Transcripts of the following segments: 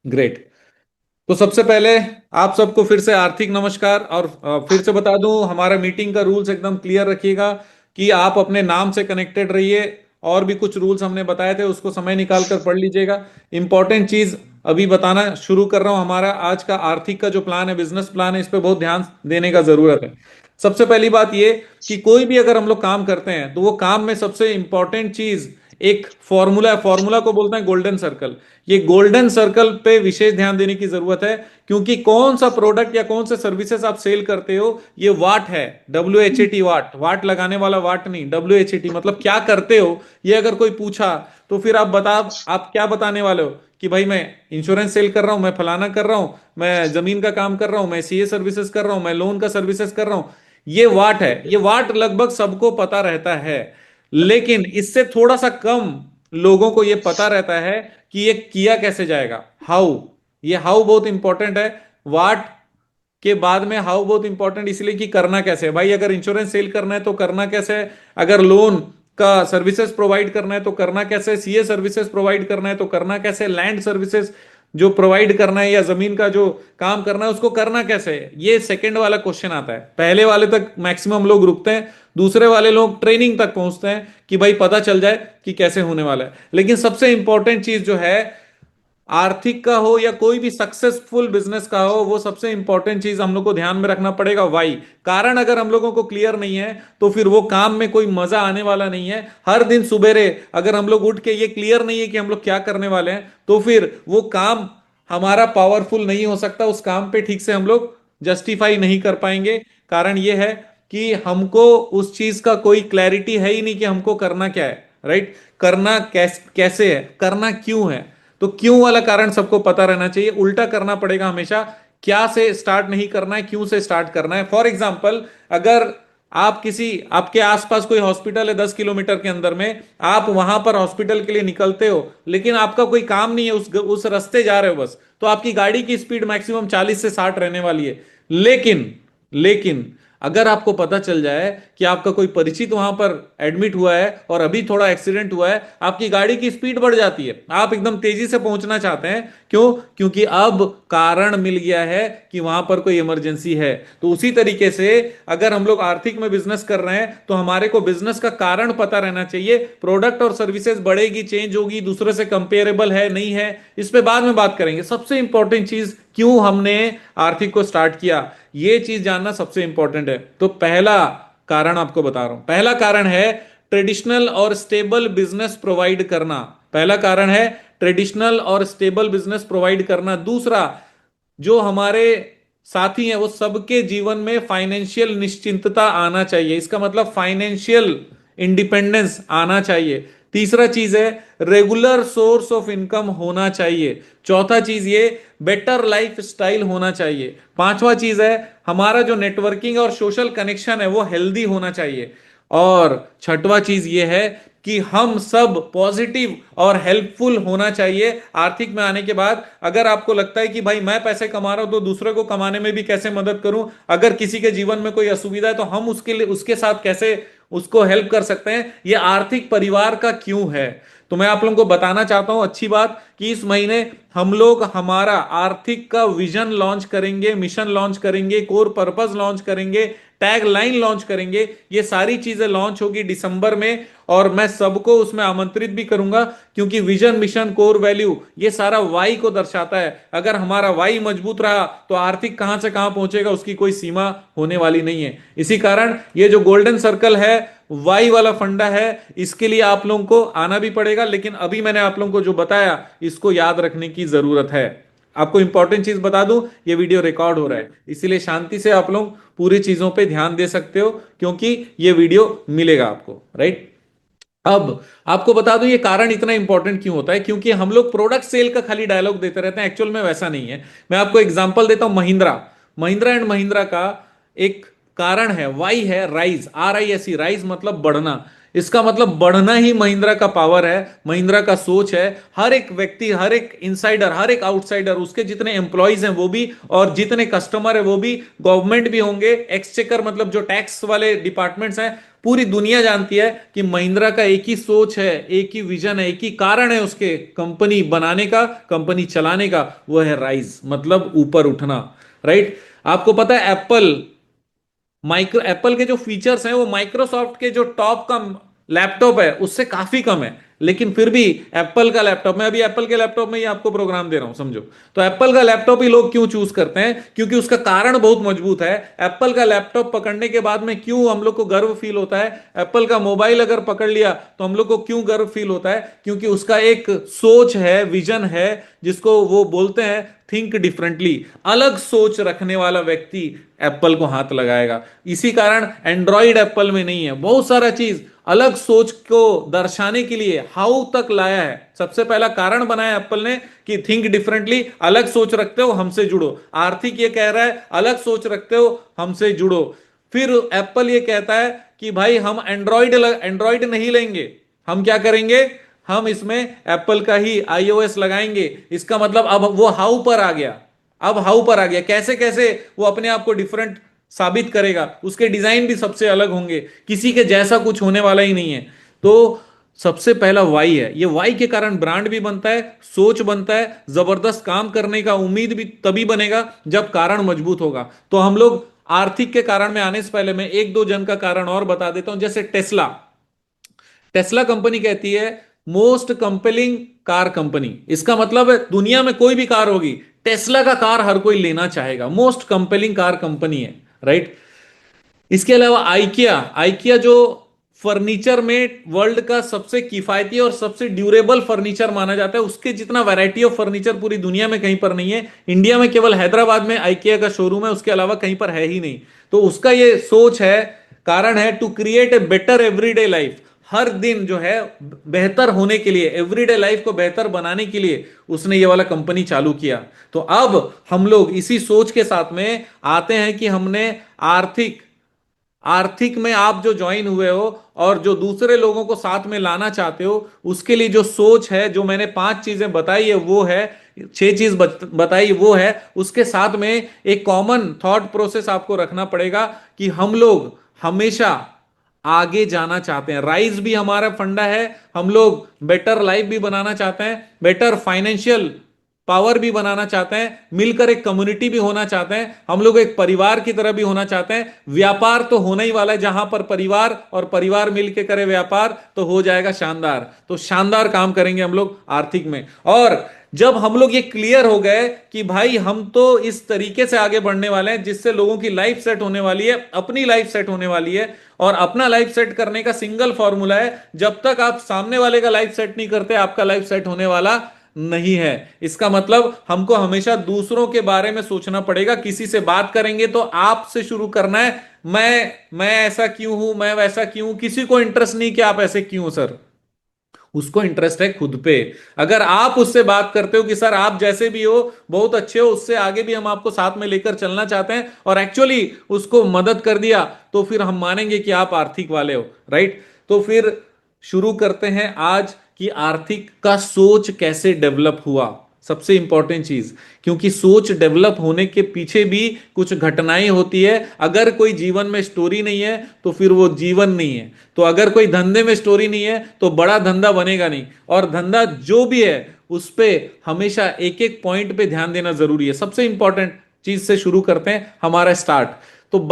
Great. तो सबसे पहले आप सबको फिर से आर्थिक नमस्कार। और फिर से बता दूं, हमारा मीटिंग का रूल्स एकदम क्लियर रखिएगा कि आप अपने नाम से कनेक्टेड रहिए। और भी कुछ रूल्स हमने बताए थे, उसको समय निकाल कर पढ़ लीजिएगा। इंपॉर्टेंट चीज अभी बताना शुरू कर रहा हूं। हमारा आज का आर्थिक का जो प्लान है, बिजनेस प्लान है, इस पे बहुत ध्यान देने का जरूरत है। सबसे पहली बात ये कि कोई भी अगर हम लोग काम करते हैं तो वो काम में सबसे इंपॉर्टेंट चीज एक फॉर्मूला है। फॉर्मूला को बोलते हैं गोल्डन सर्कल। ये गोल्डन सर्कल पे विशेष ध्यान देने की जरूरत है, क्योंकि कौन सा प्रोडक्ट या कौन से सर्विसेज आप सेल करते हो, ये वाट है। WHAT, वाट, वाट लगाने वाला वाट नहीं, WHAT मतलब क्या करते हो। ये अगर कोई पूछा तो फिर आप क्या बताने वाले हो कि भाई मैं इंश्योरेंस सेल कर रहा हूं, मैं फलाना कर रहा हूं, मैं जमीन का काम कर रहा हूं, मैं CA सर्विसेज कर रहा हूं, मैं लोन का सर्विसेज कर रहा हूं। ये वाट है। ये वाट लगभग सबको पता रहता है, लेकिन इससे थोड़ा सा कम लोगों को ये पता रहता है कि ये किया कैसे जाएगा। हाउ, ये हाउ बहुत इंपॉर्टेंट है। वाट के बाद में हाउ बहुत इंपॉर्टेंट, इसलिए कि करना कैसे है। भाई अगर इंश्योरेंस सेल करना है तो करना कैसे है, अगर लोन का सर्विसेज प्रोवाइड करना है तो करना कैसे, CA सर्विसेज प्रोवाइड करना है तो करना कैसे, लैंड सर्विसेज जो प्रोवाइड करना है या जमीन का जो काम करना है उसको करना कैसे है। ये सेकंड वाला क्वेश्चन आता है। पहले वाले तक मैक्सिमम लोग रुकते हैं, दूसरे वाले लोग ट्रेनिंग तक पहुंचते हैं कि भाई पता चल जाए कि कैसे होने वाला है। लेकिन सबसे इंपॉर्टेंट चीज जो है, आर्थिक का हो या कोई भी सक्सेसफुल बिजनेस का हो, वो सबसे इंपॉर्टेंट चीज हम लोग को ध्यान में रखना पड़ेगा, वाई। कारण अगर हम लोगों को क्लियर नहीं है तो फिर वो काम में कोई मजा आने वाला नहीं है। हर दिन सुबेरे अगर हम लोग उठ के ये क्लियर नहीं है कि हम लोग क्या करने वाले हैं, तो फिर वो काम हमारा पावरफुल नहीं हो सकता। उस काम पे ठीक से हम लोग जस्टिफाई नहीं कर पाएंगे। कारण ये है कि हमको उस चीज का कोई क्लैरिटी है ही नहीं कि हमको करना क्या है। राइट, करना कैसे है, करना क्यों है। तो क्यों वाला कारण सबको पता रहना चाहिए। उल्टा करना पड़ेगा हमेशा। क्या से स्टार्ट नहीं करना है, क्यों से स्टार्ट करना है। फॉर एग्जाम्पल, अगर आप किसी आपके आसपास कोई हॉस्पिटल है 10 किलोमीटर के अंदर में, आप वहां पर हॉस्पिटल के लिए निकलते हो, लेकिन आपका कोई काम नहीं है, उस रास्ते जा रहे हो बस, तो आपकी गाड़ी की स्पीड मैक्सिमम 40 से 60 रहने वाली है। लेकिन अगर आपको पता चल जाए कि आपका कोई परिचित वहां पर एडमिट हुआ है और अभी थोड़ा एक्सीडेंट हुआ है, आपकी गाड़ी की स्पीड बढ़ जाती है, आप एकदम तेजी से पहुंचना चाहते हैं। क्यों? क्योंकि अब कारण मिल गया है कि वहां पर कोई इमरजेंसी है। तो उसी तरीके से अगर हम लोग आर्थिक में बिजनेस कर रहे हैं तो हमारे को बिजनेस का कारण पता रहना चाहिए। प्रोडक्ट और सर्विसेज बढ़ेगी, चेंज होगी, दूसरे से कंपेरेबल है नहीं है, इस पे बाद में बात करेंगे। सबसे इंपॉर्टेंट चीज, क्यों हमने आर्थिक को स्टार्ट किया, ये चीज जानना सबसे इंपॉर्टेंट है। तो पहला कारण आपको बता रहा हूं। पहला कारण है ट्रेडिशनल और स्टेबल बिजनेस प्रोवाइड करना। पहला कारण है ट्रेडिशनल और स्टेबल बिजनेस प्रोवाइड करना। दूसरा, जो हमारे साथी हैं वो सबके जीवन में फाइनेंशियल निश्चिंतता आना चाहिए। इसका मतलब फाइनेंशियल इंडिपेंडेंस आना चाहिए। तीसरा चीज है रेगुलर सोर्स ऑफ इनकम होना चाहिए। चौथा चीज ये बेटर लाइफ स्टाइल होना चाहिए। पांचवा चीज है हमारा जो नेटवर्किंग और सोशल कनेक्शन है वो हेल्दी होना चाहिए। और छठवा चीज ये है कि हम सब पॉजिटिव और हेल्पफुल होना चाहिए। आर्थिक में आने के बाद अगर आपको लगता है कि भाई मैं पैसे कमा रहा हूं तो दूसरे को कमाने में भी कैसे मदद करूं, अगर किसी के जीवन में कोई असुविधा है तो हम उसके लिए उसके साथ कैसे उसको हेल्प कर सकते हैं, ये आर्थिक परिवार का क्यों है। तो मैं आप लोगों को बताना चाहता हूं अच्छी बात कि इस महीने हम लोग हमारा आर्थिक का विजन लॉन्च करेंगे, मिशन लॉन्च करेंगे, कोर पर्पस लॉन्च करेंगे, टैग लाइन लॉन्च करेंगे। ये सारी चीजें लॉन्च होगी दिसंबर में, और मैं सबको उसमें आमंत्रित भी करूंगा, क्योंकि विजन, मिशन, कोर वैल्यू ये सारा वाई को दर्शाता है। अगर हमारा वाई मजबूत रहा तो आर्थिक कहां से कहां पहुंचेगा उसकी कोई सीमा होने वाली नहीं है। इसी कारण ये जो गोल्डन सर्कल है, वाई वाला फंडा है, इसके लिए आप लोगों को आना भी पड़ेगा। लेकिन अभी मैंने आप लोगों को जो बताया इसको याद रखने की जरूरत है। आपको इंपॉर्टेंट चीज बता दूं, ये वीडियो रिकॉर्ड हो रहा है, इसीलिए शांति से आप लोग पूरी चीजों पे ध्यान दे सकते हो, क्योंकि ये वीडियो मिलेगा आपको। राइट, अब आपको बता दूं ये कारण इतना इंपॉर्टेंट क्यों होता है, क्योंकि हम लोग प्रोडक्ट सेल का खाली डायलॉग देते रहते हैं, एक्चुअल में वैसा नहीं है। मैं आपको एग्जांपल देता हूं, महिंद्रा, महिंद्रा एंड महिंद्रा का एक कारण है, वाई है, राइज, RISE, राइज मतलब बढ़ना। इसका मतलब बढ़ना ही महिंद्रा का पावर है, महिंद्रा का सोच है। हर एक व्यक्ति, हर एक इनसाइडर, हर एक आउटसाइडर, उसके जितने एम्प्लॉयज हैं वो भी, और जितने कस्टमर है वो भी, गवर्नमेंट भी होंगे, एक्सचेकर मतलब जो टैक्स वाले डिपार्टमेंट्स हैं पूरी दुनिया जानती है कि महिंद्रा का एक ही सोच है, एक ही विजन है, एक ही कारण है उसके कंपनी बनाने का, कंपनी चलाने का, वो है राइज, मतलब ऊपर उठना। राइट। आपको पता है एप्पल के जो फीचर्स हैं वो माइक्रोसॉफ्ट के जो टॉप का लैपटॉप है उससे काफी कम है, लेकिन फिर भी एप्पल का लैपटॉप, मैं अभी एप्पल के लैपटॉप में ही आपको प्रोग्राम दे रहा हूं, समझो। तो एप्पल का लैपटॉप ही लोग क्यों चूज करते हैं? क्योंकि उसका कारण बहुत मजबूत है। एप्पल का लैपटॉप पकड़ने के बाद में क्यों हम लोग को गर्व फील होता है? एप्पल का मोबाइल अगर पकड़ लिया तो हम लोग को क्यों गर्व फील होता है? क्योंकि उसका एक सोच है, विजन है, जिसको वो बोलते हैं थिंक डिफरेंटली। अलग सोच रखने वाला व्यक्ति एप्पल को हाथ लगाएगा। इसी कारण एंड्रॉइड एप्पल में नहीं है, बहुत सारा चीज अलग सोच को दर्शाने के लिए हाउ तक लाया है। सबसे पहला कारण बनाया एप्पल ने कि थिंक डिफरेंटली, अलग सोच रखते हो हमसे जुड़ो। आर्थिक ये कह रहा है अलग सोच रखते हो हमसे जुड़ो। फिर एप्पल ये कहता है कि भाई हम एंड्रॉइड नहीं लेंगे, हम क्या करेंगे, हम इसमें एप्पल का ही आईओएस लगाएंगे। इसका मतलब अब वो हाउ पर आ गया। अब हाउ पर आ गया, कैसे कैसे वो अपने आप को डिफरेंट साबित करेगा, उसके डिजाइन भी सबसे अलग होंगे, किसी के जैसा कुछ होने वाला ही नहीं है। तो सबसे पहला वाई है, ये वाई के कारण ब्रांड भी बनता है, सोच बनता है, जबरदस्त काम करने का उम्मीद भी तभी बनेगा जब कारण मजबूत होगा। तो हम लोग आर्थिक के कारण में आने से पहले मैं एक दो जन का कारण और बता देता हूं। जैसे टेस्ला, टेस्ला कंपनी कहती है मोस्ट कंपेलिंग कार कंपनी। इसका मतलब है दुनिया में कोई भी कार होगी, टेस्ला का कार हर कोई लेना चाहेगा, मोस्ट कंपेलिंग कार कंपनी है। राइट। इसके अलावा आइकिया, आइकिया जो फर्नीचर में वर्ल्ड का सबसे किफायती और सबसे ड्यूरेबल फर्नीचर माना जाता है, उसके जितना वैरायटी ऑफ फर्नीचर पूरी दुनिया में कहीं पर नहीं है। इंडिया में केवल हैदराबाद में आइकिया का शोरूम है, उसके अलावा कहीं पर है ही नहीं। तो उसका ये सोच है, कारण है to create a better everyday life. हर दिन जो है बेहतर होने के लिए, एवरीडे लाइफ को बेहतर बनाने के लिए उसने ये वाला कंपनी चालू किया। तो अब हम लोग इसी सोच के साथ में आते हैं कि हमने आर्थिक आर्थिक में आप जो ज्वाइन हुए हो और जो दूसरे लोगों को साथ में लाना चाहते हो, उसके लिए जो सोच है, जो मैंने 5 चीजें बताई है वो है, 6 चीज बताई वो है, उसके साथ में एक कॉमन थॉट प्रोसेस आपको रखना पड़ेगा कि हम लोग हमेशा आगे जाना चाहते हैं। राइज भी हमारा फंडा है, हम लोग बेटर लाइफ भी बनाना चाहते हैं, बेटर फाइनेंशियल पावर भी बनाना चाहते हैं, मिलकर एक कम्युनिटी भी होना चाहते हैं, हम लोग एक परिवार की तरह भी होना चाहते हैं। व्यापार तो होना ही वाला है, जहां पर परिवार और परिवार मिलकर करे व्यापार तो हो जाएगा शानदार। तो शानदार काम करेंगे हम लोग आर्थिक में। और जब हम लोग ये क्लियर हो गए कि भाई हम तो इस तरीके से आगे बढ़ने वाले हैं जिससे लोगों की लाइफ सेट होने वाली है, अपनी लाइफ सेट होने वाली है, और अपना लाइफ सेट करने का सिंगल फॉर्मूला है, जब तक आप सामने वाले का लाइफ सेट नहीं करते आपका लाइफ सेट होने वाला नहीं है। इसका मतलब हमको हमेशा दूसरों के बारे में सोचना पड़ेगा। किसी से बात करेंगे तो आपसे शुरू करना है, मैं ऐसा क्यों हूं, मैं वैसा क्यों हूं। किसी को इंटरेस्ट नहीं कि आप ऐसे क्यों हो सर, उसको इंटरेस्ट है खुद पे। अगर आप उससे बात करते हो कि सर आप जैसे भी हो बहुत अच्छे हो, उससे आगे भी हम आपको साथ में लेकर चलना चाहते हैं, और एक्चुअली उसको मदद कर दिया, तो फिर हम मानेंगे कि आप आर्थिक वाले हो। राइट। तो फिर शुरू करते हैं आज कि आर्थिक का सोच कैसे डेवलप हुआ। सबसे इंपॉर्टेंट चीज, क्योंकि सोच डेवलप होने के पीछे भी कुछ घटनाएं होती है। अगर कोई जीवन में स्टोरी नहीं है तो फिर वो जीवन नहीं है। तो अगर कोई धंधे में स्टोरी नहीं है तो बड़ा धंधा बनेगा नहीं। और धंधा जो भी है उस पे हमेशा एक एक पॉइंट पे ध्यान देना जरूरी है। सबसे इंपॉर्टेंट चीज से शुरू करते हैं हमारा स्टार्ट। तो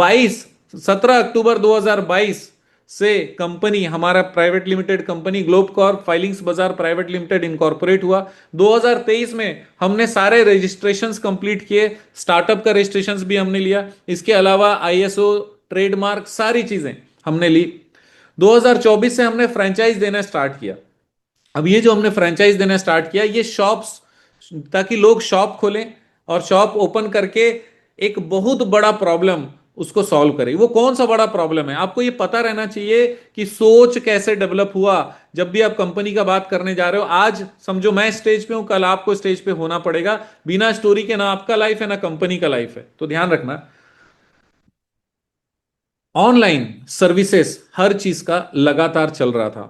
17 अक्टूबर 2022 से कंपनी, हमारा private limited company globe Corp filings बाजार प्राइवेट लिमिटेड इनकॉर्पोरेट हुआ। 2023 में हमने सारे रजिस्ट्रेशंस कंप्लीट किए, स्टार्टअप का रजिस्ट्रेशंस भी हमने लिया, इसके अलावा आईएसओ, ट्रेडमार्क, सारी चीजें हमने ली। 2024 से हमने फ्रेंचाइज देना स्टार्ट किया। अब ये जो हमने फ्रेंचाइज देना स्टार्ट किया, ये शॉप्स, ताकि लोग शॉप खोलें और शॉप ओपन करके एक बहुत बड़ा प्रॉब्लम उसको सॉल्व करें। वो कौन सा बड़ा प्रॉब्लम है आपको ये पता रहना चाहिए कि सोच कैसे डेवलप हुआ। जब भी आप कंपनी का बात करने जा रहे हो, आज समझो मैं स्टेज पे हूं, कल आपको स्टेज पे होना पड़ेगा। बिना स्टोरी के ना आपका लाइफ है ना कंपनी का लाइफ है, तो ध्यान रखना। ऑनलाइन सर्विसेज हर चीज का लगातार चल रहा था।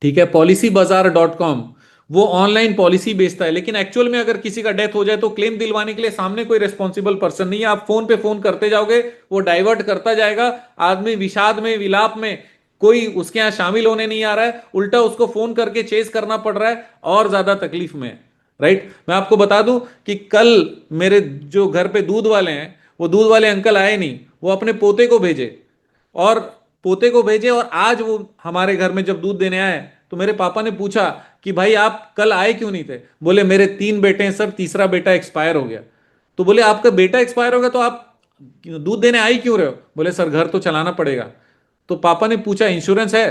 ठीक है, policybazaar.com वो ऑनलाइन पॉलिसी बेचता है, लेकिन एक्चुअल में अगर किसी का डेथ हो जाए तो क्लेम दिलवाने के लिए सामने कोई रिस्पॉन्सिबल पर्सन नहीं है। आप फोन पे फोन करते जाओगे, वो डाइवर्ट करता जाएगा, आदमी विषाद में, विलाप में, कोई उसके यहां शामिल होने नहीं आ रहा है, उल्टा उसको फोन करके चेस करना पड़ रहा है और ज्यादा तकलीफ में है। राइट। मैं आपको बता दूं कि कल मेरे जो घर पे दूध वाले हैं, वो दूध वाले अंकल आए नहीं, वो अपने पोते को भेजे, और और आज वो हमारे घर में जब दूध देने आए तो मेरे पापा ने पूछा कि भाई आप कल आए क्यों नहीं थे? बोले मेरे 3 बेटे हैं सर, तीसरा बेटा एक्सपायर हो गया। तो बोले आपका बेटा एक्सपायर हो गया तो आप दूध देने आ ही क्यों रहे हो? बोले सर घर तो चलाना पड़ेगा। तो पापा ने पूछा इंश्योरेंस है?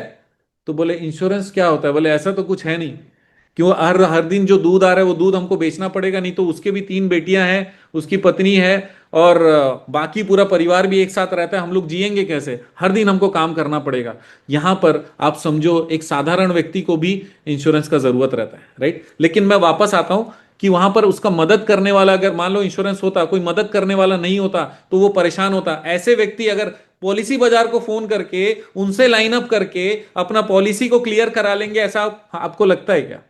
तो बोले इंश्योरेंस क्या होता है? बोले ऐसा तो कुछ है नहीं, क्यों हर हर दिन जो दूध आ रहा है वो दूध हमको बेचना पड़ेगा, नहीं तो उसके भी 3 बेटियां हैं, उसकी पत्नी है, और बाकी पूरा परिवार भी एक साथ रहता है, हम लोग जिएंगे कैसे? हर दिन हमको काम करना पड़ेगा। यहां पर आप समझो एक साधारण व्यक्ति को भी इंश्योरेंस का जरूरत रहता है। राइट। लेकिन मैं वापस आता हूं कि वहां पर उसका मदद करने वाला, अगर मान लो इंश्योरेंस होता, कोई मदद करने वाला नहीं होता तो वो परेशान होता। ऐसे व्यक्ति अगर पॉलिसी बाजार को फोन करके उनसे लाइन अप करके अपना पॉलिसी को क्लियर करा लेंगे, ऐसा आपको लगता है क्या?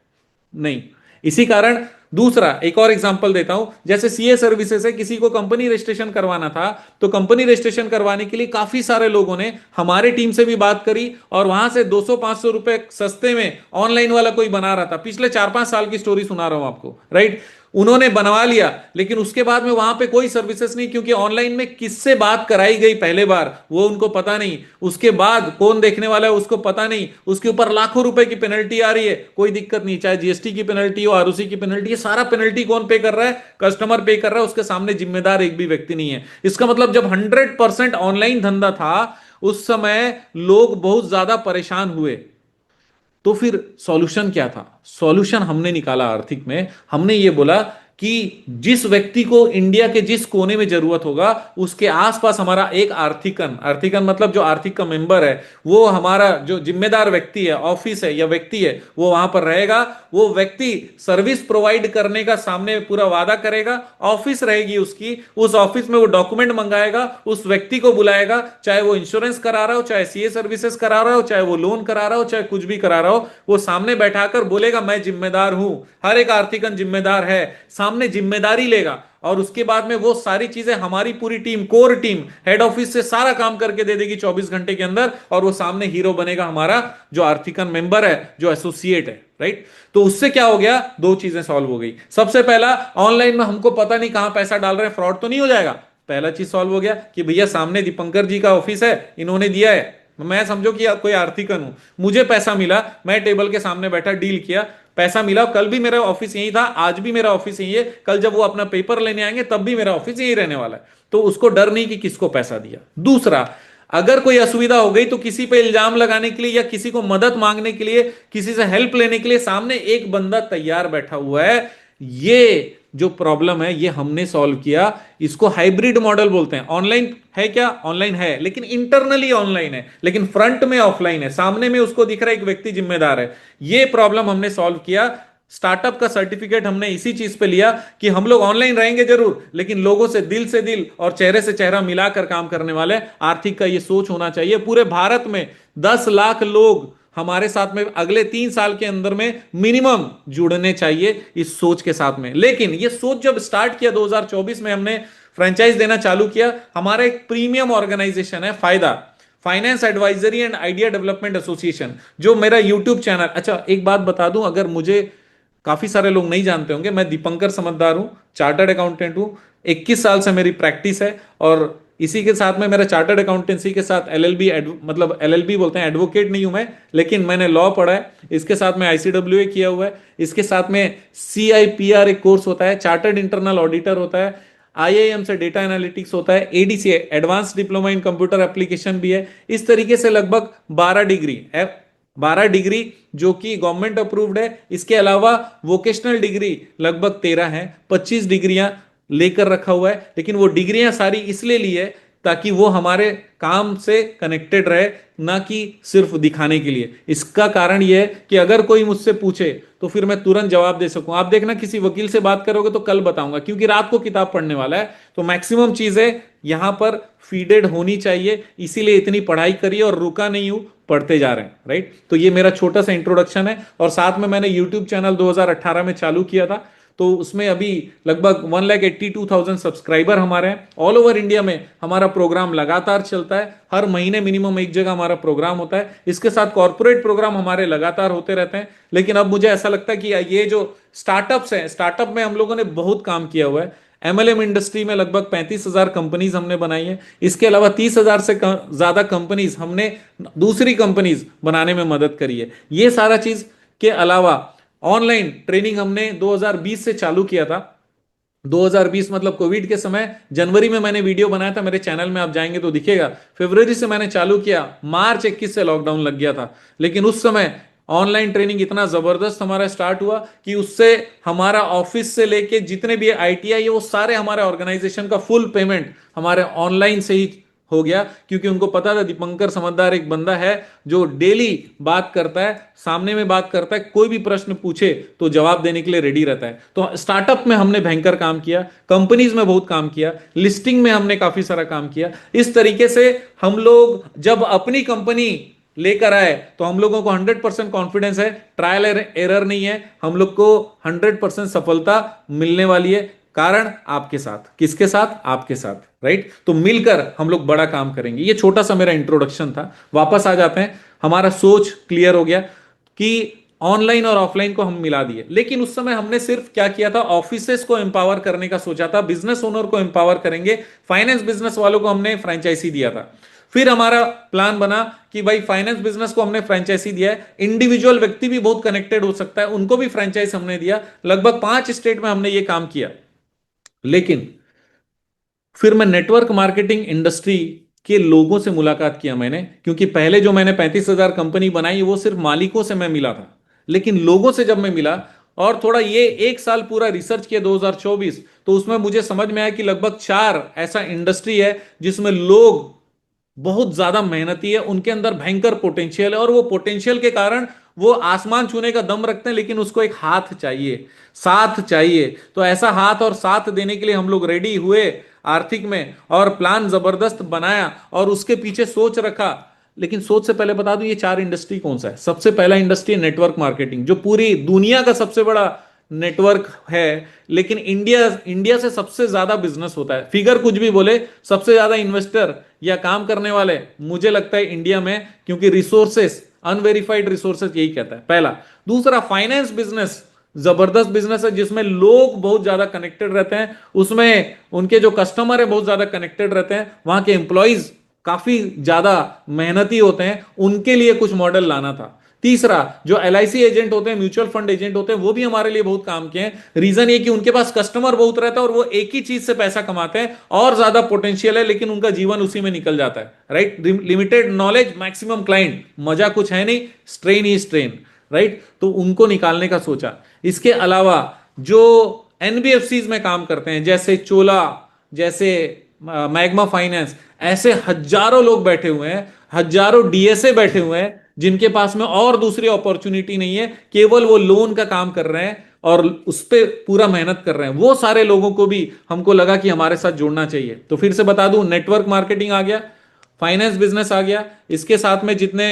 नहीं। इसी कारण दूसरा एक और एग्जांपल देता हूं, जैसे सीए सर्विसेज है, किसी को कंपनी रजिस्ट्रेशन करवाना था, तो कंपनी रजिस्ट्रेशन करवाने के लिए काफी सारे लोगों ने हमारे टीम से भी बात करी, और वहां से 200-500 रुपए सस्ते में ऑनलाइन वाला कोई बना रहा था। पिछले 4-5 साल की स्टोरी सुना रहा हूं आपको। राइट। उन्होंने बनवा लिया, लेकिन उसके बाद में वहां पे कोई सर्विसेज नहीं, क्योंकि ऑनलाइन में किससे बात कराई गई पहले बार वो उनको पता नहीं, उसके बाद कौन देखने वाला है उसको पता नहीं, उसके ऊपर लाखों रुपए की पेनल्टी आ रही है। कोई दिक्कत नहीं, चाहे जीएसटी की पेनल्टी हो, आरओसी की पेनल्टी, ये सारा पेनल्टी कौन पे कर रहा है? कस्टमर पे कर रहा है, उसके सामने जिम्मेदार एक भी व्यक्ति नहीं है। इसका मतलब जब 100% ऑनलाइन धंधा था, उस समय लोग बहुत ज्यादा परेशान हुए। तो फिर सॉल्यूशन क्या था? सॉल्यूशन हमने निकाला आर्थिक में। हमने ये बोला कि जिस व्यक्ति को इंडिया के जिस कोने में जरूरत होगा, उसके आसपास हमारा एक आर्थिकन, आर्थिकन मतलब जो आर्थिक का मेंबर है, वो हमारा जो जिम्मेदार व्यक्ति है, ऑफिस है या व्यक्ति है, वो वहां पर रहेगा। वो व्यक्ति सर्विस प्रोवाइड करने का सामने पूरा वादा करेगा, ऑफिस रहेगी उसकी, उस ऑफिस में वो डॉक्यूमेंट मंगाएगा, उस व्यक्ति को बुलाएगा, चाहे वो इंश्योरेंस करा रहा हो, चाहे सीए सर्विसेज करा रहा हो, चाहे वो लोन करा रहा हो, चाहे कुछ भी करा रहा हो, वो सामने बैठाकर बोलेगा मैं जिम्मेदार हूं। हर एक आर्थिकन जिम्मेदार है, सामने जिम्मेदारी लेगा, और उसके बाद में वो सारी चीजें हमारी पूरी team, core team, head office से सारा काम करके दे देगी 24 घंटे के अंदर, और वो सामने हीरो बनेगा हमारा जो आर्थिकन मेंबर है, जो एसोसिएट है। राइट। तो उससे क्या हो गया? 2 चीजें सॉल्व हो गई। सबसे पहला, ऑनलाइन में हमको पता नहीं कहां पैसा डाल रहे हैं, फ्रॉड तो नहीं हो जाएगा। पहला चीज सॉल्व हो गया कि भैया सामने दीपंकर जी का ऑफिस है, इन्होंने दिया है, मैं समझो कि कोई आर्थिकन हूं, मुझे पैसा मिला, मैं टेबल के सामने बैठा, डील किया, पैसा मिला। कल भी मेरा ऑफिस यही था, आज भी मेरा ऑफिस यही है, कल जब वो अपना पेपर लेने आएंगे तब भी मेरा ऑफिस यही रहने वाला है। तो उसको डर नहीं कि किसको पैसा दिया। दूसरा, अगर कोई असुविधा हो गई तो किसी पे इल्जाम लगाने के लिए या किसी को मदद मांगने के लिए, किसी से हेल्प लेने के लिए सामने एक बंदा तैयार बैठा हुआ है। ये जो प्रॉब्लम है ये हमने सॉल्व किया। इसको हाइब्रिड मॉडल बोलते हैं। ऑनलाइन है क्या? ऑनलाइन है, लेकिन इंटरनली ऑनलाइन है, लेकिन फ्रंट में ऑफलाइन है, सामने में उसको दिख रहा है एक व्यक्ति जिम्मेदार है। ये प्रॉब्लम हमने सॉल्व किया। स्टार्टअप का सर्टिफिकेट हमने इसी चीज पे लिया कि हम लोग ऑनलाइन रहेंगे जरूर, लेकिन लोगों से दिल और चेहरे से चेहरा मिलाकर काम करने वाले। आर्थिक का ये सोच होना चाहिए। पूरे भारत में 10 लाख लोग हमारे साथ में अगले 3 साल के अंदर में मिनिमम जुड़ने चाहिए इस सोच के साथ में। लेकिन ये सोच जब स्टार्ट किया 2024 में, हमने फ्रेंचाइज देना चालू किया। हमारा एक प्रीमियम ऑर्गेनाइजेशन है फायदा, finance advisory and idea development association, जो मेरा यूट्यूब चैनल। अच्छा एक बात बता दूं, अगर मुझे काफी सारे लोग नहीं जानते होंगे, मैं दीपंकर समझदार हूं, चार्टर्ड अकाउंटेंट हूं। 21 साल से मेरी प्रैक्टिस है, और इसी के साथ में मेरा चार्टर्ड अकाउंटेंसी के साथ एलएलबी, मतलब एलएलबी बोलते हैं, एडवोकेट नहीं हूं मैं, लेकिन मैंने लॉ पढ़ा है। इसके साथ में आईसीडब्ल्यूए किया हुआ है। इसके साथ में सीआईपीआर एक कोर्स होता है, चार्टर्ड इंटरनल ऑडिटर होता है, आईआईएम से डेटा एनालिटिक्स होता है, ADC advance diploma in computer application भी है। इस तरीके से लगभग 12 डिग्री जो कि गवर्नमेंट अप्रूव्ड है। इसके अलावा वोकेशनल डिग्री लगभग 13 है, 25 डिग्रियां लेकर रखा हुआ है। लेकिन वो डिग्रियां सारी इसलिए ली है ताकि वो हमारे काम से कनेक्टेड रहे, ना कि सिर्फ दिखाने के लिए। इसका कारण यह है कि अगर कोई मुझसे पूछे तो फिर मैं तुरंत जवाब दे सकूं। आप देखना किसी वकील से बात करोगे तो कल बताऊंगा, क्योंकि रात को किताब पढ़ने वाला है। तो मैक्सिमम चीजें यहां पर फीडेड होनी चाहिए, इसीलिए इतनी पढ़ाई करी और रुका नहीं हूं, पढ़ते जा रहे हैं। राइट। तो ये मेरा छोटा सा इंट्रोडक्शन है। और साथ में मैंने यूट्यूब चैनल 2018 में चालू किया था। तो उसमें अभी लगभग 1,82,000 सब्सक्राइबर हमारे हैं। ऑल ओवर इंडिया में हमारा प्रोग्राम लगातार चलता है, हर महीने मिनिमम एक जगह हमारा प्रोग्राम होता है। इसके साथ कॉर्पोरेट प्रोग्राम हमारे लगातार होते रहते हैं। लेकिन अब मुझे ऐसा लगता है कि ये जो स्टार्टअप्स हैं, स्टार्टअप में हम लोगों ने बहुत काम किया हुआ है। एमएलएम इंडस्ट्री में लगभग 35,000 कंपनीज हमने बनाई है। इसके अलावा 30,000 से ज्यादा कंपनीज हमने दूसरी कंपनीज बनाने में मदद करी है। ये सारा चीज के अलावा ऑनलाइन ट्रेनिंग हमने 2020 से चालू किया था। 2020 मतलब कोविड के समय जनवरी में मैंने वीडियो बनाया था, मेरे चैनल में आप जाएंगे तो दिखेगा। फरवरी से मैंने चालू किया, मार्च 21 से लॉकडाउन लग गया था। लेकिन उस समय ऑनलाइन ट्रेनिंग इतना जबरदस्त हमारा स्टार्ट हुआ कि उससे हमारा ऑफिस से लेके जितने भी आईटीआई है वो सारे हमारे ऑर्गेनाइजेशन का फुल पेमेंट हमारे ऑनलाइन से ही हो गया। क्योंकि उनको पता था दीपंकर समझदार एक बंदा है जो डेली बात करता है, सामने में बात करता है, कोई भी प्रश्न पूछे तो जवाब देने के लिए रेडी रहता है। तो स्टार्टअप में हमने भयंकर काम किया, कंपनीज में बहुत काम किया, लिस्टिंग में हमने काफी सारा काम किया। इस तरीके से हम लोग जब अपनी कंपनी लेकर आए तो हम लोगों को 100% कॉन्फिडेंस है, ट्रायल एरर नहीं है, हम लोग को 100% सफलता मिलने वाली है। कारण आपके साथ, किसके साथ? आपके साथ, राइट? तो मिलकर हम लोग बड़ा काम करेंगे। ये छोटा सा मेरा इंट्रोडक्शन था। वापस आ जाते हैं, हमारा सोच क्लियर हो गया कि ऑनलाइन और ऑफलाइन को हम मिला दिए। लेकिन उस समय हमने सिर्फ क्या किया था, ऑफिसेस को एम्पावर करने का सोचा था, बिजनेस ओनर को एम्पावर करेंगे, फाइनेंस बिजनेस वालों को हमने फ्रेंचाइजी दिया था। फिर हमारा प्लान बना कि भाई फाइनेंस बिजनेस को हमने फ्रेंचाइजी दिया है, इंडिविजुअल व्यक्ति भी बहुत कनेक्टेड हो सकता है, उनको भी फ्रेंचाइज हमने दिया। लगभग 5 स्टेट में हमने ये काम किया। लेकिन फिर मैं नेटवर्क मार्केटिंग इंडस्ट्री के लोगों से मुलाकात किया मैंने, क्योंकि पहले जो मैंने 35,000 कंपनी बनाई वो सिर्फ मालिकों से मैं मिला था। लेकिन लोगों से जब मैं मिला और थोड़ा ये एक साल पूरा रिसर्च किया 2024, तो उसमें मुझे समझ में आया कि लगभग 4 ऐसा इंडस्ट्री है जिसमें लोग बहुत ज्यादा मेहनती है, उनके अंदर भयंकर पोटेंशियल है, और वो पोटेंशियल के कारण वो आसमान छूने का दम रखते हैं। लेकिन उसको एक हाथ चाहिए, साथ चाहिए। तो ऐसा हाथ और साथ देने के लिए हम लोग रेडी हुए आर्थिक में, और प्लान जबरदस्त बनाया और उसके पीछे सोच रखा। लेकिन सोच से पहले बता दूं ये 4 इंडस्ट्री कौन सा है। सबसे पहला इंडस्ट्री नेटवर्क मार्केटिंग, जो पूरी दुनिया का सबसे बड़ा नेटवर्क है। लेकिन इंडिया इंडिया से सबसे ज्यादा बिजनेस होता है, फिगर कुछ भी बोले, सबसे ज्यादा इन्वेस्टर या काम करने वाले मुझे लगता है इंडिया में, क्योंकि रिसोर्सेस, अनवेरिफाइड रिसोर्सेस यही कहता है। पहला। दूसरा, फाइनेंस बिजनेस जबरदस्त बिजनेस है जिसमें लोग बहुत ज्यादा कनेक्टेड रहते हैं, उसमें उनके जो कस्टमर है बहुत ज्यादा कनेक्टेड रहते हैं, वहां के एम्प्लॉइज काफी ज्यादा मेहनती होते हैं, उनके लिए कुछ मॉडल लाना था। तीसरा, जो एलआईसी एजेंट होते हैं, म्यूचुअल फंड एजेंट होते हैं, वो भी हमारे लिए बहुत काम के हैं। रीजन ये कि उनके पास कस्टमर बहुत रहता है और वो एक ही चीज से पैसा कमाते हैं, और ज्यादा पोटेंशियल है लेकिन उनका जीवन उसी में निकल जाता है, right? Limited knowledge, maximum client, मजा कुछ है नहीं, स्ट्रेन ही स्ट्रेन, राइट? तो उनको निकालने का सोचा। इसके अलावा जो एनबीएफसीज में काम करते हैं, जैसे चोला, जैसे मैग्मा फाइनेंस, ऐसे हजारों लोग बैठे हुए हैं, हजारों डीएसए बैठे हुए हैं जिनके पास में और दूसरी अपॉर्चुनिटी नहीं है, केवल वो लोन का काम कर रहे हैं और उस पर पूरा मेहनत कर रहे हैं। वो सारे लोगों को भी हमको लगा कि हमारे साथ जोड़ना चाहिए। तो फिर से बता दूं, नेटवर्क मार्केटिंग आ गया, फाइनेंस बिजनेस आ गया, इसके साथ में जितने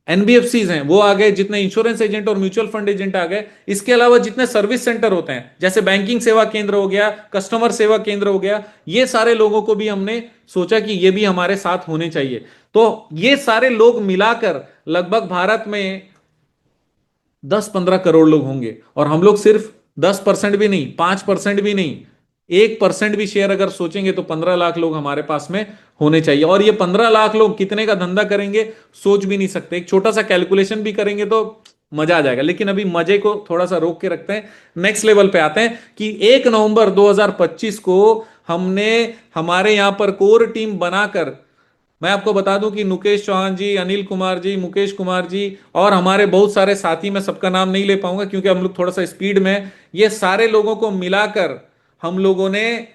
एनबीएफसीज हैं वो आ गए, जितने इंश्योरेंस एजेंट और म्यूचुअल फंड एजेंट आ गए, इसके अलावा जितने सर्विस सेंटर होते हैं, जैसे बैंकिंग सेवा केंद्र हो गया, कस्टमर सेवा केंद्र हो गया, ये सारे लोगों को भी हमने सोचा कि ये भी हमारे साथ होने चाहिए। तो ये सारे लोग मिलाकर लगभग भारत में 10-15 करोड़ लोग होंगे, और हम लोग सिर्फ 10% भी नहीं, 5% भी नहीं, 1% भी शेयर अगर सोचेंगे तो 15 लाख लोग हमारे पास में होने चाहिए। और ये 15 लाख लोग कितने का धंधा करेंगे सोच भी नहीं सकते। एक छोटा सा कैलकुलेशन भी करेंगे तो मजा आ जाएगा। लेकिन अभी मजे को थोड़ा सा रोक के रखते हैं, नेक्स्ट लेवल पे आते हैं कि 1 नवंबर 2025 को हमने हमारे यहां पर कोर टीम बनाकर, मैं आपको बता दूं कि नुकेश चौहान जी, अनिल कुमार जी, मुकेश कुमार जी और हमारे बहुत सारे साथी, मैं सबका नाम नहीं ले पाऊंगा क्योंकि हम लोग थोड़ा सा स्पीड में हैं, ये सारे लोगों को मिलाकर हम लोगों ने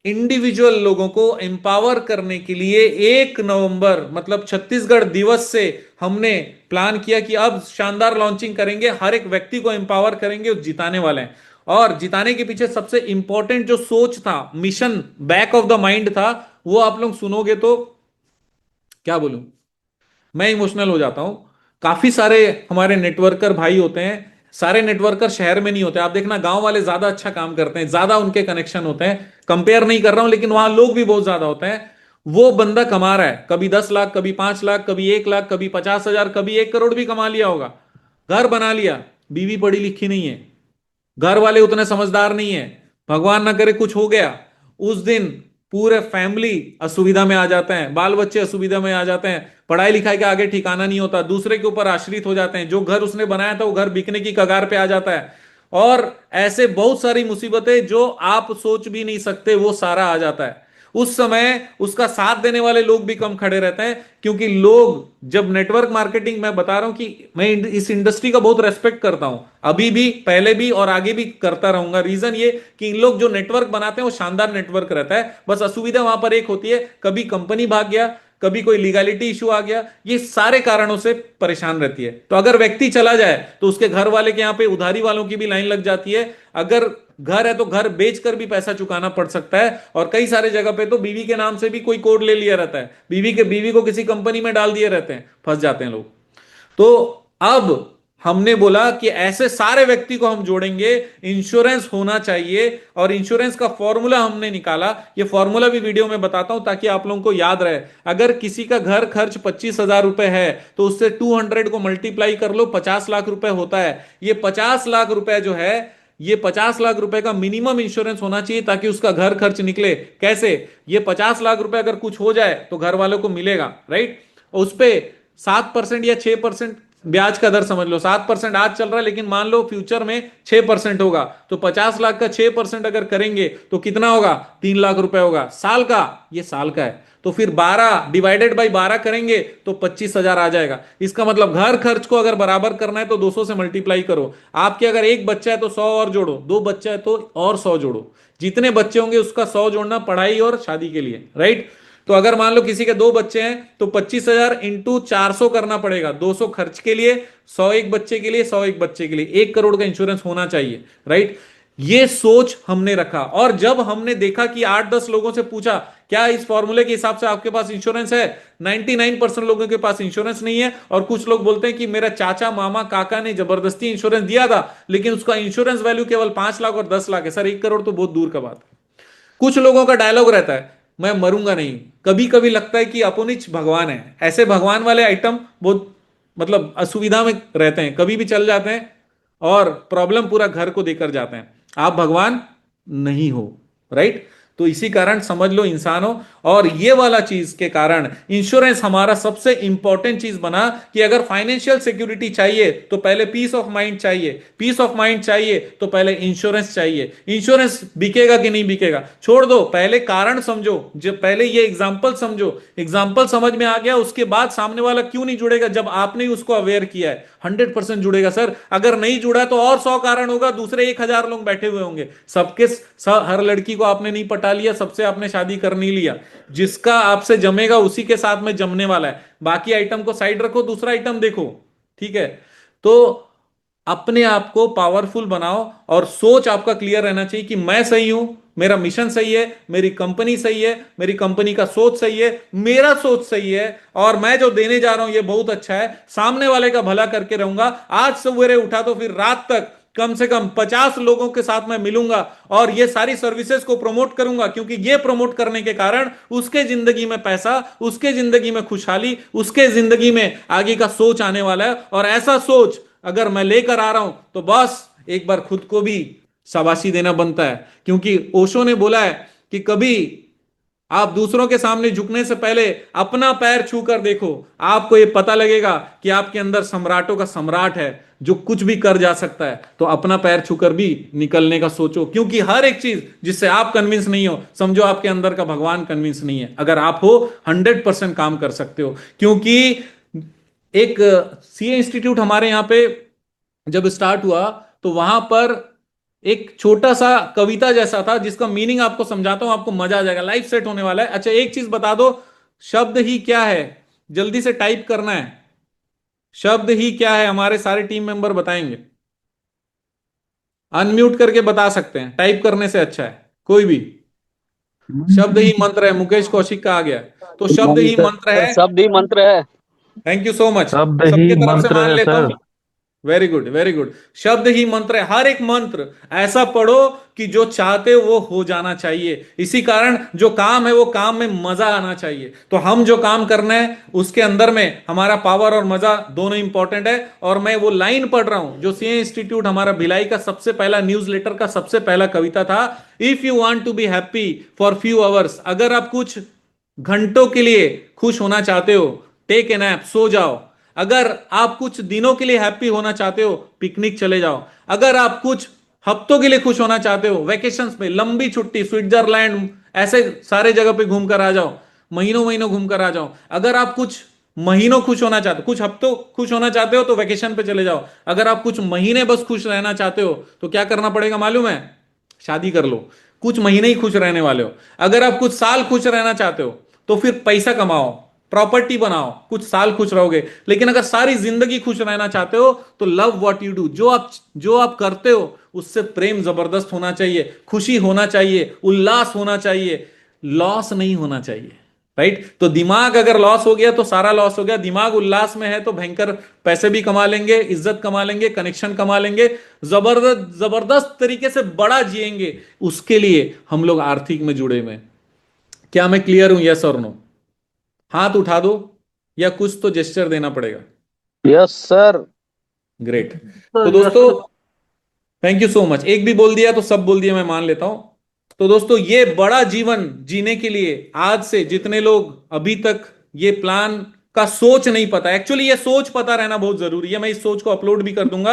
इंडिविजुअल लोगों को एम्पावर करने के लिए 1 नवंबर मतलब छत्तीसगढ़ दिवस से हमने प्लान किया कि अब शानदार लॉन्चिंग करेंगे, हर एक व्यक्ति को एम्पावर करेंगे, जिताने वाले हैं। और जिताने के पीछे सबसे इंपॉर्टेंट जो सोच था, mission back of the mind था, वो आप लोग सुनोगे तो क्या बोलूं, मैं इमोशनल हो जाता हूं। काफी सारे हमारे नेटवर्कर भाई होते हैं, सारे नेटवर्कर शहर में नहीं होते, आप देखना गांव वाले ज्यादा अच्छा काम करते हैं, ज्यादा उनके कनेक्शन होते हैं, कंपेयर नहीं कर रहा हूं, लेकिन वहां लोग भी बहुत ज्यादा होते हैं। वो बंदा कमा रहा है कभी 10 लाख, कभी 5 लाख, कभी 1 लाख, कभी 50 हजार, कभी 1 करोड़ भी कमा लिया होगा, घर बना लिया, बीवी पढ़ी लिखी नहीं है, घर वाले उतने समझदार नहीं है, भगवान ना करे कुछ हो गया, उस दिन पूरे फैमिली असुविधा में आ जाते हैं, बाल बच्चे असुविधा में आ जाते हैं, पढ़ाई लिखाई के आगे ठिकाना नहीं होता, दूसरे के ऊपर आश्रित हो जाते हैं, जो घर उसने बनाया था वो घर बिकने की कगार पे आ जाता है, और ऐसे बहुत सारी मुसीबतें जो आप सोच भी नहीं सकते वो सारा आ जाता है। उस समय उसका साथ देने वाले लोग भी कम खड़े रहते हैं, क्योंकि लोग जब नेटवर्क मार्केटिंग, मैं बता रहा हूं कि मैं इस इंडस्ट्री का बहुत रेस्पेक्ट करता हूं, अभी भी, पहले भी और आगे भी करता रहूंगा। रीजन ये कि इन लोग जो नेटवर्क बनाते हैं वो शानदार नेटवर्क रहता है, बस असुविधा वहां पर एक होती है, कभी कंपनी भाग गया, कभी कोई लीगलिटी इशू आ गया, ये सारे कारणों से परेशान रहती है। तो अगर व्यक्ति चला जाए तो उसके घर वाले के यहाँ पे उधारी वालों की भी लाइन लग जाती है, अगर घर है तो घर बेचकर भी पैसा चुकाना पड़ सकता है, और कई सारे जगह पे तो बीवी के नाम से भी कोई कोड ले लिया रहता है, बीवी को किसी कंपनी में डाल दिए रहते हैं, फंस जाते हैं लोग। तो अब हमने बोला कि ऐसे सारे व्यक्ति को हम जोड़ेंगे, इंश्योरेंस होना चाहिए, और इंश्योरेंस का फॉर्मूला हमने निकाला, ये फॉर्मूला भी वीडियो में बताता हूं ताकि आप लोगों को याद रहे। अगर किसी का घर खर्च 25,000 रुपए है तो उससे 200 को मल्टीप्लाई कर लो, 50 लाख रुपए होता है। ये 50 लाख रुपए जो है, ये 50 लाख रुपए का मिनिमम इंश्योरेंस होना चाहिए ताकि उसका घर खर्च निकले। कैसे? ये 50 लाख रुपए अगर कुछ हो जाए तो घर वालों को मिलेगा, राइट? उस पे 7% या 6% ब्याज का दर समझ लो, 7% आज चल रहा है, लेकिन मान लो फ्यूचर में 6% होगा, तो 50 लाख का 6% अगर करेंगे तो कितना होगा? 3 लाख रुपए होगा साल का, ये साल का है। तो फिर 12 ÷ 12 करेंगे तो 25,000 आ जाएगा। इसका मतलब घर खर्च को अगर बराबर करना है तो 200 से मल्टीप्लाई करो। आपके अगर एक बच्चा है तो 100 और जोड़ो, दो बच्चा है तो और 100 जोड़ो, जितने बच्चे होंगे उसका 100 जोड़ना पढ़ाई और शादी के लिए, राइट? तो अगर मान लो किसी के दो बच्चे हैं तो 25,000 इंटू 400 करना पड़ेगा, 200 खर्च के लिए, 100 एक बच्चे के लिए, 100 एक बच्चे के लिए, 1 करोड़ का इंश्योरेंस होना चाहिए, राइट? ये सोच हमने रखा, और जब हमने देखा कि 8-10 लोगों से पूछा क्या इस फॉर्मूले के हिसाब से आपके पास इंश्योरेंस है, 99% लोगों के पास इंश्योरेंस नहीं है। और कुछ लोग बोलते हैं कि मेरा चाचा, मामा, काका ने जबरदस्ती इंश्योरेंस दिया था, लेकिन उसका इंश्योरेंस वैल्यू केवल 5 लाख और 10 लाख है। सर 1 करोड़ तो बहुत दूर का बात है। कुछ लोगों का डायलॉग रहता है, मैं मरूंगा नहीं। कभी कभी लगता है कि अपुनिच भगवान है, ऐसे भगवान वाले आइटम बहुत मतलब असुविधा में रहते हैं, कभी भी चल जाते हैं और प्रॉब्लम पूरा घर को देकर जाते हैं। आप भगवान नहीं हो, राइट? तो इसी कारण समझ लो इंसानों, और ये वाला चीज के कारण इंश्योरेंस हमारा सबसे इंपॉर्टेंट चीज बना कि अगर फाइनेंशियल सिक्योरिटी चाहिए तो पहले पीस ऑफ माइंड चाहिए, पीस ऑफ माइंड चाहिए तो पहले इंश्योरेंस चाहिए। इंश्योरेंस बिकेगा कि नहीं बिकेगा छोड़ दो, पहले कारण समझो, जब पहले ये एग्जांपल समझो, एग्जांपल समझ में आ गया उसके बाद सामने वाला क्यों नहीं जुड़ेगा, जब आपने उसको अवेयर किया है 100% जुड़ेगा। सर अगर नहीं जुड़ा तो और 100 कारण होगा, दूसरे 1,000 लोग बैठे हुए होंगे, हर लड़की को आपने नहीं पटा लिया, सबसे आपने शादी कर नहीं लिया, जिसका आपसे जमेगा उसी के साथ में जमने वाला है। बाकी आइटम को साइड रखो, दूसरा आइटम देखो, ठीक है? तो अपने आप को पावरफुल बनाओ, और सोच आपका क्लियर रहना चाहिए कि मैं सही हूं, मेरा मिशन सही है, मेरी कंपनी सही है, मेरी कंपनी का सोच सही है, मेरा सोच सही है, और मैं जो देने जा रहा हूं ये बहुत अच्छा है, सामने वाले का भला करके रहूंगा। आज सवेरे उठा तो फिर रात तक कम से कम 50 लोगों के साथ मैं मिलूंगा और ये सारी सर्विसेज को प्रमोट करूंगा, क्योंकि ये प्रमोट करने के कारण उसके जिंदगी में पैसा, उसके जिंदगी में खुशहाली, उसके जिंदगी में आगे का सोच आने वाला है। और ऐसा सोच अगर मैं लेकर आ रहा हूं तो बस एक बार खुद को भी शाबाशी देना बनता है, क्योंकि ओशो ने बोला है कि कभी आप दूसरों के सामने झुकने से पहले अपना पैर छू कर देखो, आपको यह पता लगेगा कि आपके अंदर सम्राटों का सम्राट है जो कुछ भी कर जा सकता है। तो अपना पैर छूकर भी निकलने का सोचो, क्योंकि हर एक चीज जिससे आप कन्विंस नहीं हो, समझो आपके अंदर का भगवान कन्विंस नहीं है। अगर आप हो 100% काम कर सकते हो, क्योंकि एक सीए इंस्टीट्यूट हमारे यहाँ पे जब स्टार्ट हुआ तो वहां पर एक छोटा सा कविता जैसा था जिसका मीनिंग आपको समझाता हूं, आपको मजा आ जाएगा, लाइफ सेट होने वाला है। अच्छा एक चीज बता दो, शब्द ही क्या है? जल्दी से टाइप करना है, शब्द ही क्या है? हमारे सारे टीम मेंबर बताएंगे, अनम्यूट करके बता सकते हैं, टाइप करने से अच्छा है कोई भी। शब्द ही मंत्र है, मुकेश कौशिक का आ गया। तो शब्द नहीं ही सर। मंत्र है। शब्द ही मंत्र है। Thank you so much. शब्द ही सबके तरफ से मंत्र मान है लेता सर। हूं, वेरी गुड, वेरी गुड। शब्द ही मंत्र है। हर एक मंत्र ऐसा पढ़ो कि जो चाहते हो वो हो जाना चाहिए। इसी कारण जो काम है वो काम में मजा आना चाहिए। तो हम जो काम करना है उसके अंदर में हमारा पावर और मजा दोनों इंपॉर्टेंट है। और मैं वो लाइन पढ़ रहा हूं जो सीए इंस्टीट्यूट हमारा भिलाई का सबसे पहला न्यूज़लेटर का सबसे पहला कविता था। If you want to be happy for few hours, अगर आप कुछ घंटों के लिए खुश होना चाहते हो, टेक एन ऐप, सो जाओ। अगर आप कुछ दिनों के लिए हैप्पी होना चाहते हो, पिकनिक चले जाओ। अगर आप कुछ हफ्तों के लिए खुश होना चाहते हो, वेकेशंस में लंबी छुट्टी, स्विट्जरलैंड, ऐसे सारे जगह पे घूम कर आ जाओ। महीनों महीनों घूम कर आ जाओ। अगर आप कुछ महीनों खुश होना चाहते हो, कुछ हफ्तों खुश होना चाहते हो, तो वेकेशन पे चले जाओ। अगर आप कुछ महीने बस खुश रहना चाहते हो तो क्या करना पड़ेगा मालूम है? शादी कर लो। कुछ महीने ही खुश रहने वाले हो। अगर आप कुछ साल खुश रहना चाहते हो तो फिर पैसा कमाओ, प्रॉपर्टी बनाओ, कुछ साल खुश रहोगे। लेकिन अगर सारी जिंदगी खुश रहना चाहते हो तो लव व्हाट यू डू, जो आप करते हो उससे प्रेम जबरदस्त होना चाहिए, खुशी होना चाहिए, उल्लास होना चाहिए, लॉस नहीं होना चाहिए। राइट? तो दिमाग अगर लॉस हो गया तो सारा लॉस हो गया। दिमाग उल्लास में है तो भयंकर पैसे भी कमा लेंगे, इज्जत कमा लेंगे, कनेक्शन कमा लेंगे, जबरदस्त जबरदस्त तरीके से बड़ा जिएंगे। उसके लिए हम लोग आर्थिक में जुड़े हुए हैं। क्या मैं क्लियर हूं? यस और नो? हाथ उठा दो या कुछ तो जेस्चर देना पड़ेगा। Yes sir. ग्रेट। तो सर यस दोस्तों, sir. Thank you so much. एक भी बोल दिया तो सब बोल दिया, मैं मान लेता हूं। तो दोस्तों, ये बड़ा जीवन जीने के लिए आज से जितने लोग अभी तक ये प्लान का सोच नहीं पता, एक्चुअली ये सोच पता रहना बहुत जरूरी है। मैं इस सोच को अपलोड भी कर दूंगा,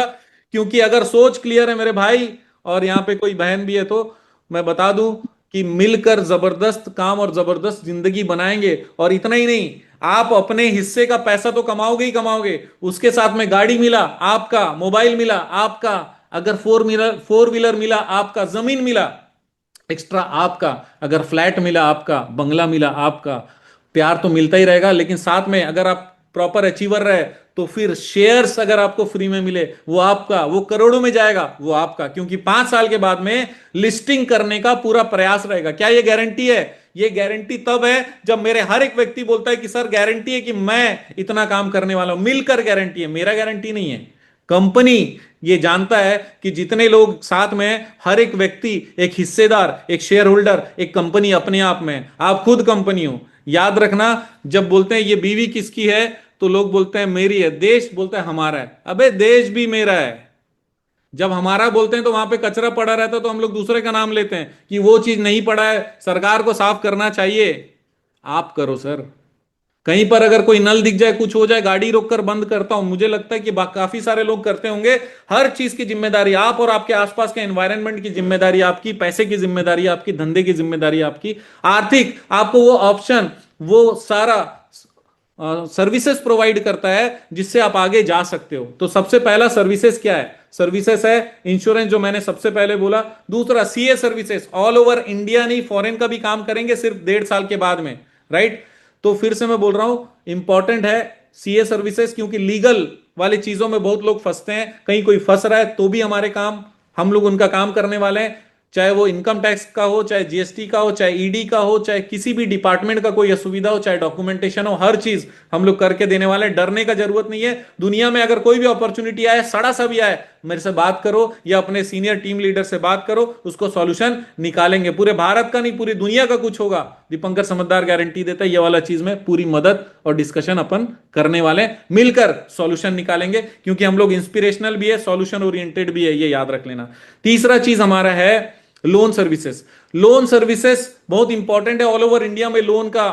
क्योंकि अगर सोच क्लियर है मेरे भाई, और यहाँ पे कोई बहन भी है तो मैं बता दूं कि मिलकर जबरदस्त काम और जबरदस्त जिंदगी बनाएंगे। और इतना ही नहीं, आप अपने हिस्से का पैसा तो कमाओगे ही कमाओगे, उसके साथ में गाड़ी मिला आपका, मोबाइल मिला आपका, अगर फोर व्हीलर मिला आपका, जमीन मिला एक्स्ट्रा आपका, अगर फ्लैट मिला आपका, बंगला मिला आपका, प्यार तो मिलता ही रहेगा। लेकिन साथ में अगर आप प्रॉपर अचीवर रहे तो फिर शेयर्स अगर आपको फ्री में मिले वो आपका, वो करोड़ों में जाएगा वो आपका, क्योंकि 5 साल के बाद में लिस्टिंग करने का पूरा प्रयास रहेगा। क्या ये गारंटी है? ये गारंटी तब है जब मेरे हर एक व्यक्ति बोलता है कि सर गारंटी है कि मैं इतना काम करने वाला हूं। मिलकर गारंटी है, मेरा गारंटी नहीं है। कंपनी ये जानता है कि जितने लोग साथ में हैं, हर एक व्यक्ति एक हिस्सेदार, एक शेयर होल्डर, एक कंपनी अपने आप में है। आप खुद कंपनी हो। याद रखना, जब बोलते हैं ये बीवी किसकी है तो लोग बोलते हैं मेरी है, देश बोलता है हमारा है। अबे देश भी मेरा है। जब हमारा बोलते हैं तो वहां पे कचरा पड़ा रहता है तो हम लोग दूसरे का नाम लेते हैं कि वो चीज नहीं पड़ा है, सरकार को साफ करना चाहिए। आप करो सर। कहीं पर अगर कोई नल दिख जाए, कुछ हो जाए, गाड़ी रोक कर बंद करता हूं। मुझे लगता है कि काफी सारे लोग करते होंगे। हर चीज की जिम्मेदारी आप, और आपके आसपास के एनवायरनमेंट की जिम्मेदारी आपकी, पैसे की जिम्मेदारी आपकी, धंधे की जिम्मेदारी आपकी, आर्थिक आपको वो ऑप्शन, वो सारा सर्विसेज प्रोवाइड करता है जिससे आप आगे जा सकते हो। तो सबसे पहला सर्विसेज क्या है? सर्विसेज है इंश्योरेंस, जो मैंने सबसे पहले बोला। दूसरा CA services, all over India नहीं, फॉरेन का भी काम करेंगे सिर्फ 1.5 साल के बाद में। राइट? तो फिर से मैं बोल रहा हूं, इंपॉर्टेंट है सीए सर्विसेज, क्योंकि लीगल वाली चीजों में बहुत लोग फंसते हैं। कहीं कोई फंस रहा है तो भी हमारे काम, हम लोग उनका काम करने वाले हैं। चाहे वो इनकम टैक्स का हो, चाहे जीएसटी का हो, चाहे ईडी का हो, चाहे किसी भी डिपार्टमेंट का कोई असुविधा हो, चाहे डॉक्यूमेंटेशन हो, हर चीज हम लोग करके देने वाले हैं। डरने का जरूरत नहीं है। दुनिया में अगर कोई भी अपॉर्चुनिटी आए, सड़ा सा भी आए, मेरे से बात करो या अपने सीनियर टीम लीडर से बात करो, उसको सॉल्यूशन निकालेंगे। पूरे भारत का नहीं, पूरी दुनिया का कुछ होगा, दीपंकर समझदार गारंटी देता है। ये वाला चीज में पूरी मदद और डिस्कशन अपन करने वाले हैं, मिलकर सॉल्यूशन निकालेंगे, क्योंकि हम लोग इंस्पिरेशनल भी है, सॉल्यूशन ओरिएंटेड भी है, ये याद रख लेना। तीसरा चीज हमारा है लोन सर्विसेज। लोन सर्विसेज बहुत इंपॉर्टेंट है। ऑल ओवर इंडिया में लोन का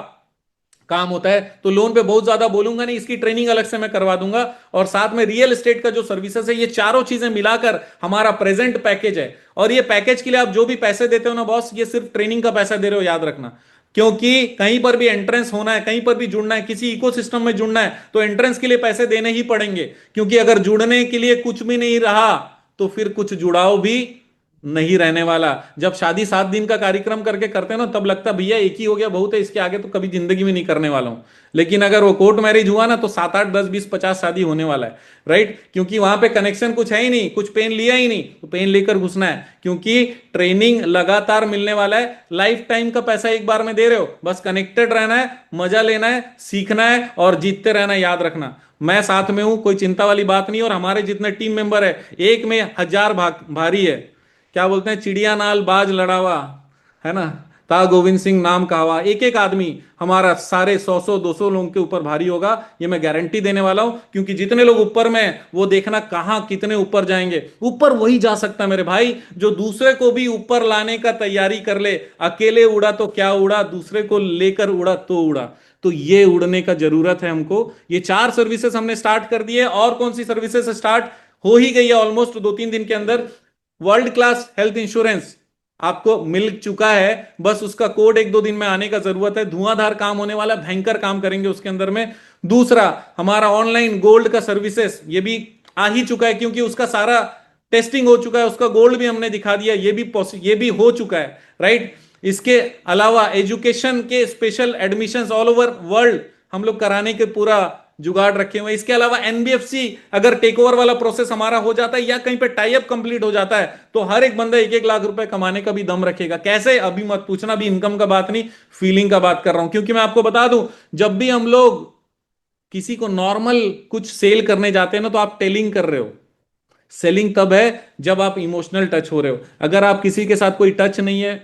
काम होता है, तो लोन पे बहुत ज्यादा बोलूंगा नहीं, इसकी ट्रेनिंग अलग से मैं करवा दूंगा। और साथ में रियल एस्टेट का जो सर्विसेज है, ये चारों चीजें मिलाकर हमारा प्रेजेंट पैकेज है। और ये पैकेज के लिए आप जो भी पैसे देते हो ना बॉस, ये सिर्फ ट्रेनिंग का पैसा दे रहे हो, याद रखना। क्योंकि कहीं पर भी एंट्रेंस होना है, कहीं पर भी जुड़ना है, किसी इकोसिस्टम में जुड़ना है, तो एंट्रेंस के लिए पैसे देने ही पड़ेंगे। क्योंकि अगर जुड़ने के लिए कुछ भी नहीं रहा तो फिर कुछ जुड़ाव भी नहीं रहने वाला। जब शादी 7 दिन का कार्यक्रम करके करते हैं ना, तब लगता है भैया एक ही हो गया, बहुत है, इसके आगे तो कभी जिंदगी में नहीं करने वाला हूं। लेकिन अगर वो कोर्ट मैरिज हुआ ना, तो 7 8 10 20 50 शादी होने वाला है। राइट? क्योंकि वहां पे कनेक्शन कुछ है ही नहीं, कुछ पेन लिया ही नहीं, तो पेन लेकर घुसना है। क्योंकि ट्रेनिंग लगातार मिलने वाला है, लाइफ टाइम का पैसा एक बार में दे रहे हो, बस कनेक्टेड रहना है, मजा लेना है, सीखना है और जीतते रहना है, याद रखना। मैं साथ में हूं, कोई चिंता वाली बात नहीं। और हमारे जितने टीम मेंबर है, एक में हजार भारी है। क्या बोलते हैं, चिड़िया नाल बाज लड़ावा, है ना, ता गोविंद सिंह नाम कहावा। एक एक आदमी हमारा सारे 100 100 200 लोगों के ऊपर भारी होगा, ये मैं गारंटी देने वाला हूं। क्योंकि जितने लोग ऊपर में हैं, वो देखना कहां कितने ऊपर जाएंगे। ऊपर वही जा सकता है मेरे भाई जो दूसरे को भी ऊपर लाने का तैयारी कर ले। अकेले उड़ा तो क्या उड़ा, दूसरे को लेकर उड़ा तो उड़ा। तो ये उड़ने का जरूरत है हमको। ये 4 सर्विसेज हमने स्टार्ट कर दी है। और कौन सी सर्विसेज स्टार्ट हो ही गई है ऑलमोस्ट 2 3 दिन के अंदर। वर्ल्ड क्लास हेल्थ इंश्योरेंस आपको मिल चुका है, बस उसका कोड 1 2 दिन में आने का जरूरत है। धुआंधार काम होने वाला, भयंकर काम करेंगे उसके अंदर में। दूसरा, हमारा ऑनलाइन गोल्ड का सर्विसेज ये भी आ ही चुका है, क्योंकि उसका सारा टेस्टिंग हो चुका है। उसका गोल्ड भी हमने दिखा दिया, ये भी हो चुका है, राइट। इसके अलावा एजुकेशन के special admissions all over world हम लोग कराने के पूरा जुगाड़ रखे हुए हैं। इसके अलावा एनबीएफसी अगर टेक ओवर वाला प्रोसेस हमारा हो जाता है या कहीं पे टाई अप कंप्लीट हो जाता है, तो हर एक बंदा 1 1 लाख रुपए कमाने का भी दम रखेगा। कैसे, अभी मत पूछना, भी इनकम का बात नहीं, फीलिंग का बात कर रहा हूं। क्योंकि मैं आपको बता दूं, जब भी हम लोग किसी को नॉर्मल कुछ सेल करने जाते हैं ना, तो आप टेलिंग कर रहे हो। सेलिंग तब है जब आप इमोशनल टच हो रहे हो। अगर आप किसी के साथ कोई टच नहीं है,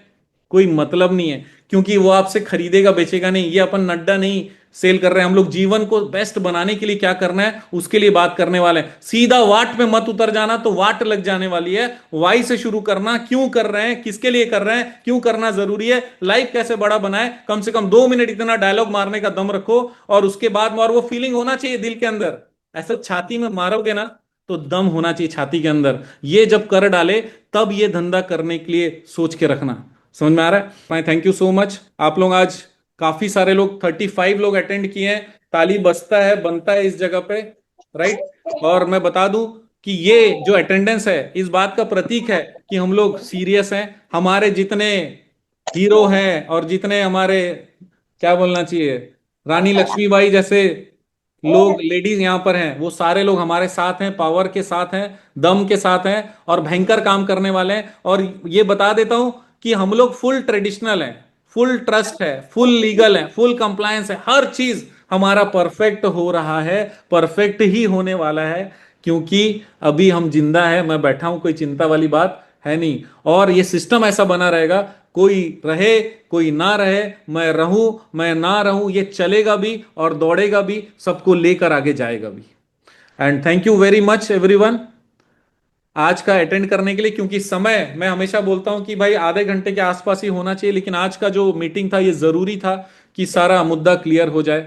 कोई मतलब नहीं है, क्योंकि वो आपसे खरीदेगा बेचेगा नहीं। ये अपन नड्डा नहीं सेल कर रहे हैं, हम लोग जीवन को बेस्ट बनाने के लिए क्या करना है उसके लिए बात करने वाले हैं। सीधा वाट पे मत उतर जाना, तो वाट लग जाने वाली है। वाई से शुरू करना, क्यों कर रहे हैं, किसके लिए कर रहे हैं, क्यों करना जरूरी है, लाइफ कैसे बड़ा बनाए। कम से कम 2 मिनट इतना डायलॉग मारने का दम रखो। और उसके बाद और वो फीलिंग होना चाहिए दिल के अंदर। ऐसे छाती में मारोगे ना, तो दम होना चाहिए छाती के अंदर। ये जब कर डाले, तब ये धंधा करने के लिए सोच के रखना। समझ में आ रहा है भाई? Thank you so much. आप लोग आज काफी सारे लोग, 35 लोग अटेंड किए हैं। ताली बजता है, बनता है इस जगह पे, राइट। और मैं बता दूं कि ये जो अटेंडेंस है, इस बात का प्रतीक है कि हम लोग सीरियस हैं। हमारे जितने हीरो हैं और जितने हमारे, क्या बोलना चाहिए, रानी लक्ष्मीबाई जैसे लोग, लेडीज यहाँ पर हैं, वो सारे लोग हमारे साथ हैं, पावर के साथ हैं, दम के साथ हैं, और भयंकर काम करने वाले हैं। और ये बता देता हूं कि हम लोग फुल ट्रेडिशनल हैं, फुल ट्रस्ट है, फुल लीगल है, फुल कंप्लायंस है। हर चीज हमारा परफेक्ट हो रहा है, परफेक्ट ही होने वाला है। क्योंकि अभी हम जिंदा है, मैं बैठा हूं, कोई चिंता वाली बात है नहीं। और ये सिस्टम ऐसा बना रहेगा, कोई रहे कोई ना रहे, मैं रहूं मैं ना रहूं, ये चलेगा भी और दौड़ेगा भी, सबको लेकर आगे जाएगा भी। And thank you very much everyone आज का अटेंड करने के लिए। क्योंकि समय, मैं हमेशा बोलता हूं कि भाई आधे घंटे के आसपास ही होना चाहिए, लेकिन आज का जो मीटिंग था ये जरूरी था कि सारा मुद्दा क्लियर हो जाए।